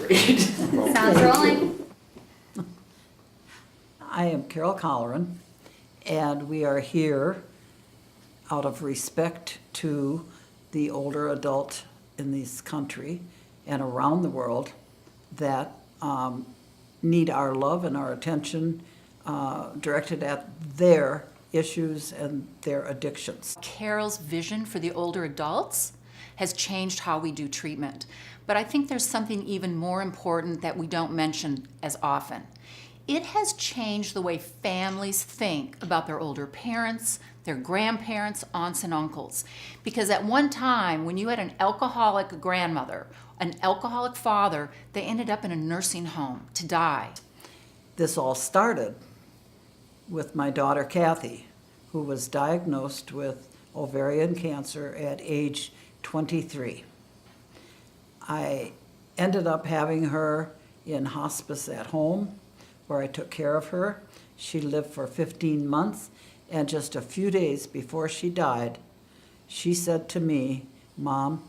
great. Sounds rolling. I am Carol Colleran, and we are here out of respect to the older adult in this country and around the world that need our love and our attention directed at their issues and their addictions. Carol's vision for the older adults has changed how we do treatment. But I think there's something even more important that we don't mention as often. It has changed the way families think about their older parents, their grandparents, aunts and uncles. Because at one time, when you had an alcoholic grandmother, an alcoholic father, they ended up in a nursing home to die. This all started with my daughter Kathy, who was diagnosed with ovarian cancer at age 23. I ended up having her in hospice at home, where I took care of her. She lived for 15 months, and just a few days before she died, she said to me, "Mom,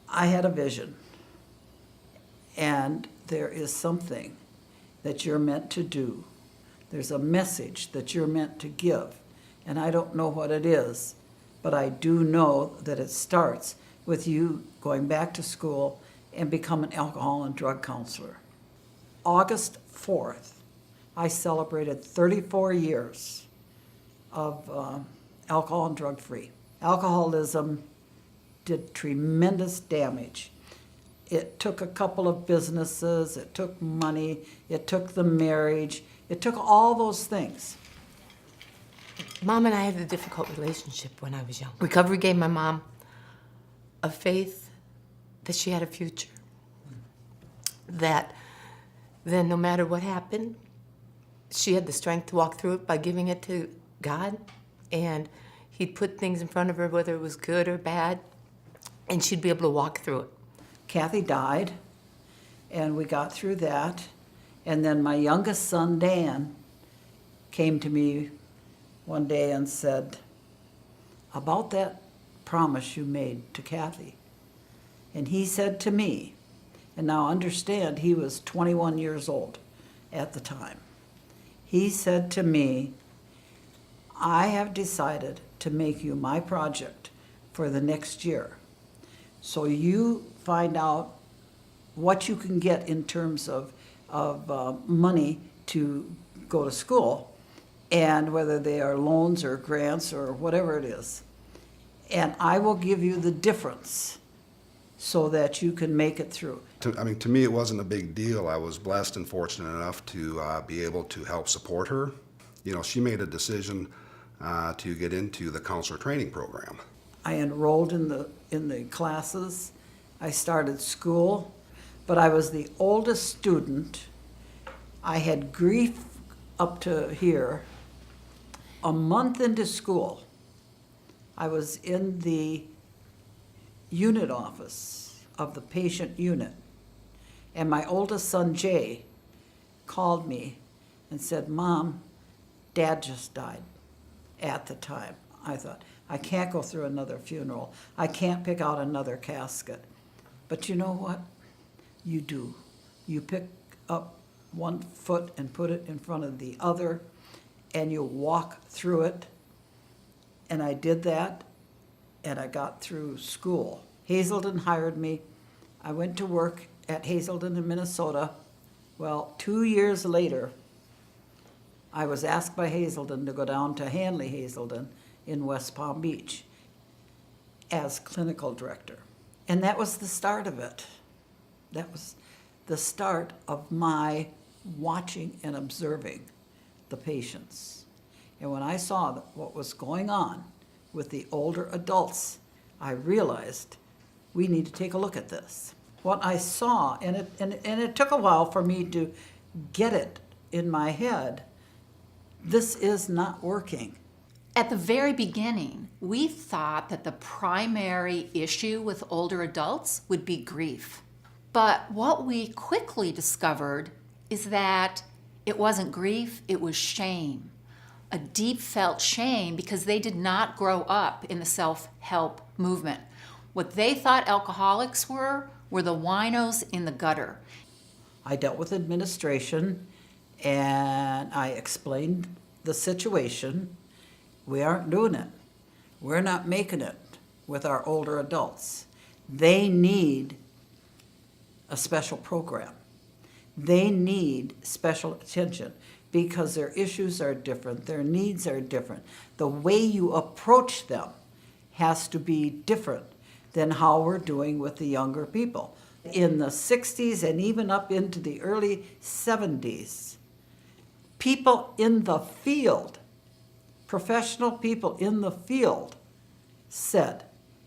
I had a vision, and there is something that you're meant to do. There's a message that you're meant to give, and I don't know what it is, but I do know that it starts with you going back to school and become an alcohol and drug counselor." August 4th, I celebrated 34 years of alcohol and drug free. Alcoholism did tremendous damage. It took a couple of businesses, it took money, it took the marriage, it took all those things. Mom and I had a difficult relationship when I was young. Recovery gave my mom a faith that she had a future. That then no matter what happened, she had the strength to walk through it by giving it to God. And he'd put things in front of her, whether it was good or bad, and she'd be able to walk through it. Kathy died, and we got through that. And then my youngest son, Dan, came to me one day and said, "About that promise you made to Kathy." And he said to me, and now understand, he was 21 years old at the time. He said to me, "I have decided to make you my project for the next year. So you find out what you can get in terms of money to go to school, and whether they are loans or grants or whatever it is. And I will give you the difference so that you can make it through." To me, it wasn't a big deal. I was blessed and fortunate enough to be able to help support her. You know, she made a decision to get into the counselor training program. I enrolled in the classes. I started school, but I was the oldest student. I had grief up to here. A month into school, I was in the unit office of the patient unit, and my oldest son, Jay, called me and said, "Mom, Dad just died." At the time, I thought, I can't go through another funeral. I can't pick out another casket. But you know what? You do. You pick up one foot and put it in front of the other, and you walk through it. And I did that, and I got through school. Hazelden hired me. I went to work at Hazelden in Minnesota. Well, 2 years later, I was asked by Hazelden to go down to Hanley Hazelden in West Palm Beach as clinical director. And that was the start of it. That was the start of my watching and observing the patients. And when I saw what was going on with the older adults, I realized we need to take a look at this. What I saw, and it took a while for me to get it in my head, this is not working. At the very beginning, we thought that the primary issue with older adults would be grief. But what we quickly discovered is that it wasn't grief, it was shame. A deep felt shame because they did not grow up in the self-help movement. What they thought alcoholics were were the winos in the gutter. I dealt with administration and I explained the situation. We aren't doing it. We're not making it with our older adults. They need a special program. They need special attention because their issues are different, their needs are different. The way you approach them has to be different than how we're doing with the younger people. In the 60s and even up into the early 70s, people in the field, professional people in the field, said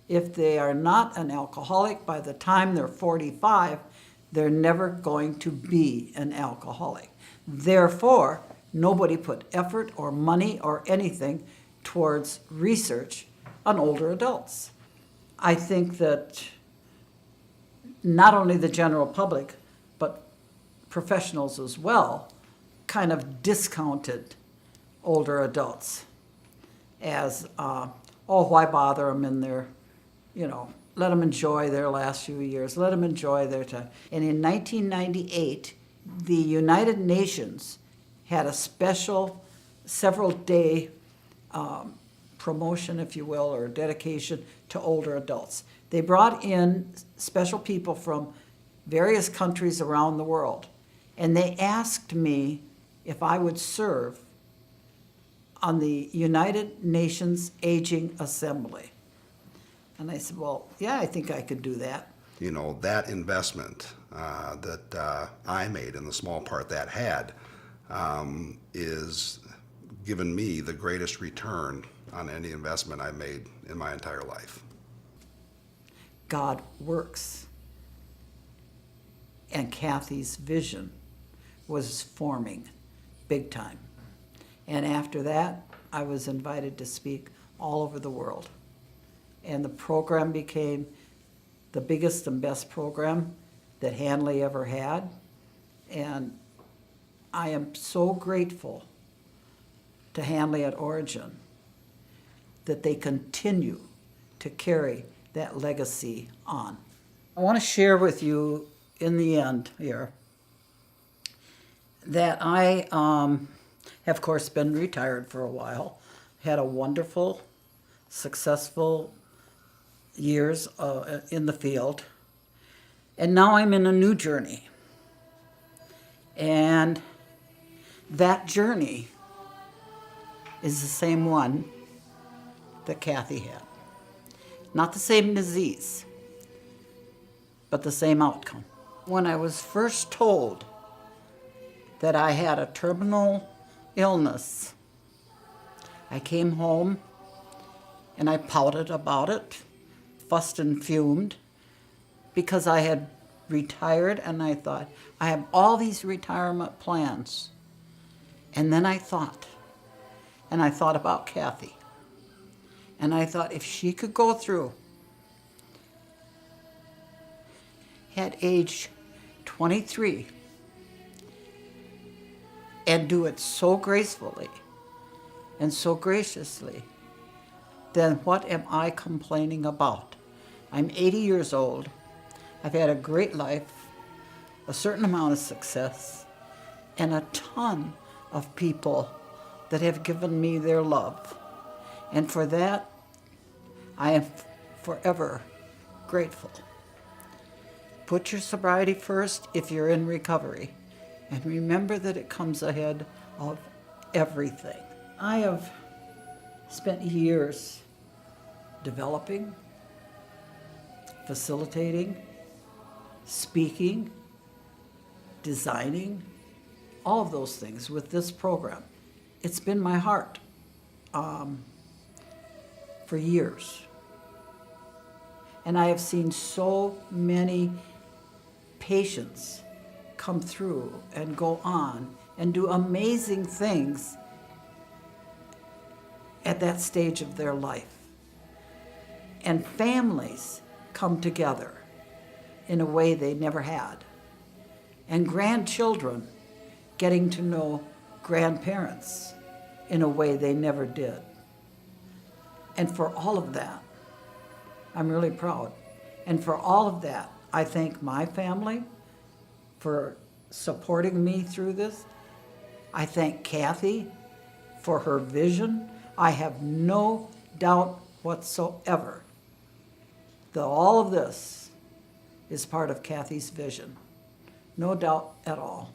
if they are not an alcoholic by the time they're 45, they're never going to be an alcoholic. Therefore, nobody put effort or money or anything towards research on older adults. I think that not only the general public, but professionals as well, kind of discounted older adults as, why bother them in their, let them enjoy their last few years, let them enjoy their time. And in 1998, the United Nations had a special several-day promotion, if you will, or dedication to older adults. They brought in special people from various countries around the world, and they asked me if I would serve on the United Nations Aging Assembly. And I said, well, yeah, I think I could do that. That investment that I made and the small part that had is given me the greatest return on any investment I made in my entire life. God works. And Kathy's vision was forming big time. And after that, I was invited to speak all over the world. And the program became the biggest and best program that Hanley ever had. And I am so grateful to Hanley at Origin that they continue to carry that legacy on. I want to share with you in the end here that I have, of course, been retired for a while, had a wonderful, successful years in the field, and now I'm in a new journey. And that journey is the same one that Kathy had. Not the same disease, but the same outcome. When I was first told that I had a terminal illness, I came home and I pouted about it, fussed and fumed, because I had retired and I thought, I have all these retirement plans. And then I thought about Kathy. And I thought if she could go through at age 23 and do it so gracefully and so graciously, then what am I complaining about? I'm 80 years old. I've had a great life, a certain amount of success, and a ton of people that have given me their love. And for that, I am forever grateful. Put your sobriety first if you're in recovery. And remember that it comes ahead of everything. I have spent years developing, facilitating, speaking, designing, all of those things with this program. It's been my heart for years. And I have seen so many patients come through and go on and do amazing things at that stage of their life. And families come together in a way they never had. And grandchildren getting to know grandparents in a way they never did. And for all of that, I'm really proud. And for all of that, I thank my family for supporting me through this. I thank Kathy for her vision. I have no doubt whatsoever that all of this is part of Kathy's vision. No doubt at all.